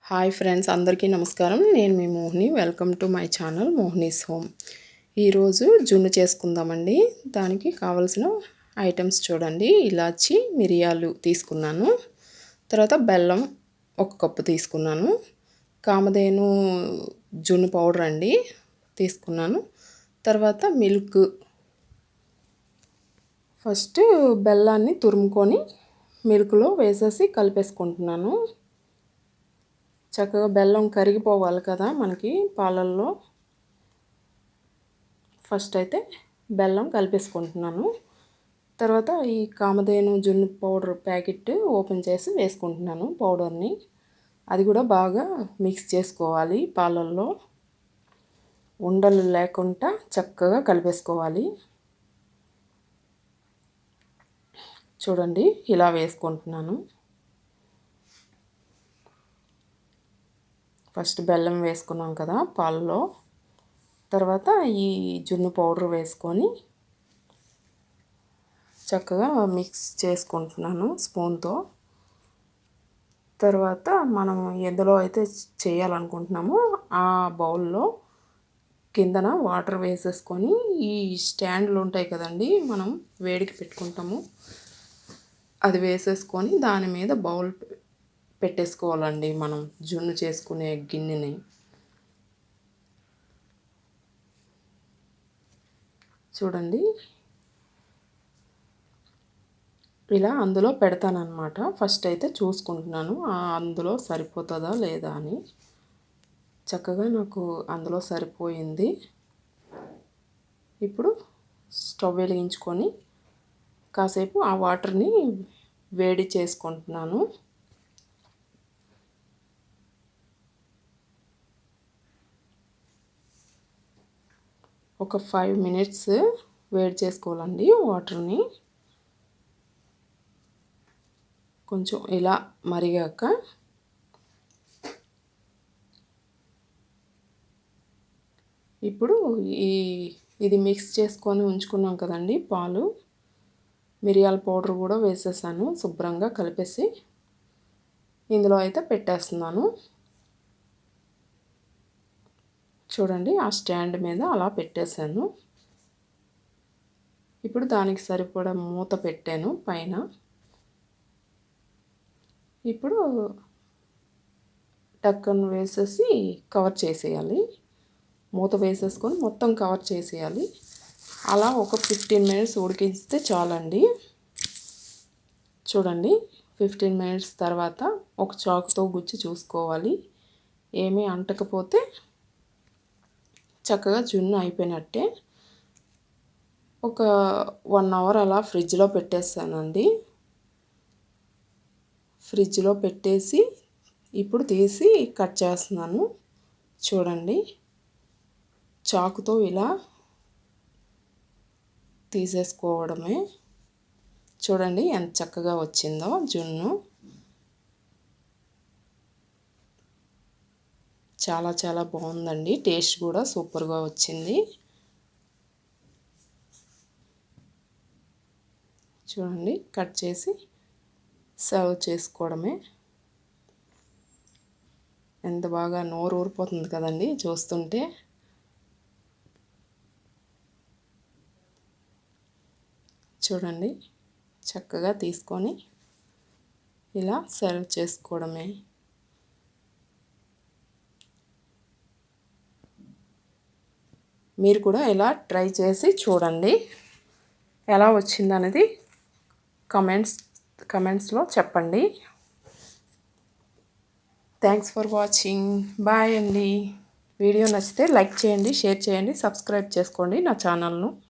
Hi friends, అందరికీ నమస్కారం. నేను మీ Mohini. Welcome to my channel Mohini's home. ఈరోజు జున్ను చేసుకుందామండి. దానికి కావలసిన ఐటమ్స్ చూడండి. ఇలాచి, మిరియాలు తీసుకున్నాను. తర్వాత బెల్లం 1 కప్పు తీసుకున్నాను. కామధేను జున్ను పౌడర్ అండి తీసుకున్నాను. తర్వాత మిల్క్. ఫస్ట్ బెల్లాన్ని తురుముకొని మిల్క్లో వేసేసి కలిపేసుకుంటున్నాను. చక్కగా బెల్లం కరిగిపోవాలి కదా మనకి పాలల్లో. ఫస్ట్ అయితే బెల్లం కలిపేసుకుంటున్నాను. తర్వాత ఈ కామధేను జున్ను పౌడర్ ప్యాకెట్ ఓపెన్ చేసి వేసుకుంటున్నాను పౌడర్ని. అది కూడా బాగా మిక్స్ చేసుకోవాలి పాలల్లో. ఉండలు లేకుండా చక్కగా కలిపేసుకోవాలి. చూడండి, ఇలా వేసుకుంటున్నాను. ఫస్ట్ బెల్లం వేసుకున్నాం కదా పాలలో. తర్వాత ఈ జున్ను పౌడర్ వేసుకొని చక్కగా మిక్స్ చేసుకుంటున్నాను స్పూన్తో. తర్వాత మనం ఎందులో అయితే చేయాలనుకుంటున్నామో ఆ బౌల్లో కిందన వాటర్ వేసేసుకొని ఈ స్టాండ్లు ఉంటాయి కదండి, మనం వేడికి పెట్టుకుంటాము, అది వేసేసుకొని దాని మీద బౌల్ పెట్టేసుకోవాలండి మనం జున్ను చేసుకునే గిన్నెని. చూడండి, ఇలా అందులో పెడతానన్నమాట. ఫస్ట్ అయితే చూసుకుంటున్నాను అందులో సరిపోతుందా లేదా అని. చక్కగా నాకు అందులో సరిపోయింది. ఇప్పుడు స్టవ్ వెలిగించుకొని కాసేపు ఆ వాటర్ని వేడి చేసుకుంటున్నాను. ఒక 5 మినిట్స్ వేడి చేసుకోవాలండి వాటర్ని. కొంచెం ఇలా మరిగాక ఇప్పుడు ఇది మిక్స్ చేసుకొని ఉంచుకున్నాం కదండి పాలు, మిరియాల పౌడర్ కూడా వేసేసాను. శుభ్రంగా కలిపేసి ఇందులో అయితే పెట్టేస్తున్నాను. చూడండి, ఆ స్టాండ్ మీద అలా పెట్టేశాను. ఇప్పుడు దానికి సరిపడా మూత పెట్టాను పైన. ఇప్పుడు టక్కను వేసేసి కవర్ చేసేయాలి. మూత వేసేసుకొని మొత్తం కవర్ చేసేయాలి. అలా ఒక 15 మినిట్స్ ఉడికిస్తే చాలండి. చూడండి, 15 మినిట్స్ తర్వాత ఒక చాకుతో గుచ్చి చూసుకోవాలి. ఏమీ అంటకపోతే చక్కగా జున్ను అయిపోయినట్టే. ఒక 1 అవర్ అలా ఫ్రిడ్జ్లో పెట్టేస్తానండి. ఫ్రిడ్జ్లో పెట్టేసి ఇప్పుడు తీసి కట్ చేస్తున్నాను. చూడండి, చాకుతో ఇలా తీసేసుకోవడమే. చూడండి ఎంత చక్కగా వచ్చిందో జున్ను. చాలా చాలా బాగుందండి. టేస్ట్ కూడా సూపర్గా వచ్చింది. చూడండి, కట్ చేసి సర్వ్ చేసుకోవడమే. ఎంత బాగా నోరు ఊరిపోతుంది కదండి చూస్తుంటే. చూడండి, చక్కగా తీసుకొని ఇలా సర్వ్ చేసుకోవడమే. మీరు కూడా ఇలా ట్రై చేసి చూడండి. ఎలా వచ్చిందనేది కమెంట్స్లో చెప్పండి. Thanks for watching. బాయ్ అండి. వీడియో నచ్చితే లైక్ చేయండి, షేర్ చేయండి, సబ్స్క్రైబ్ చేసుకోండి నా ఛానల్ను.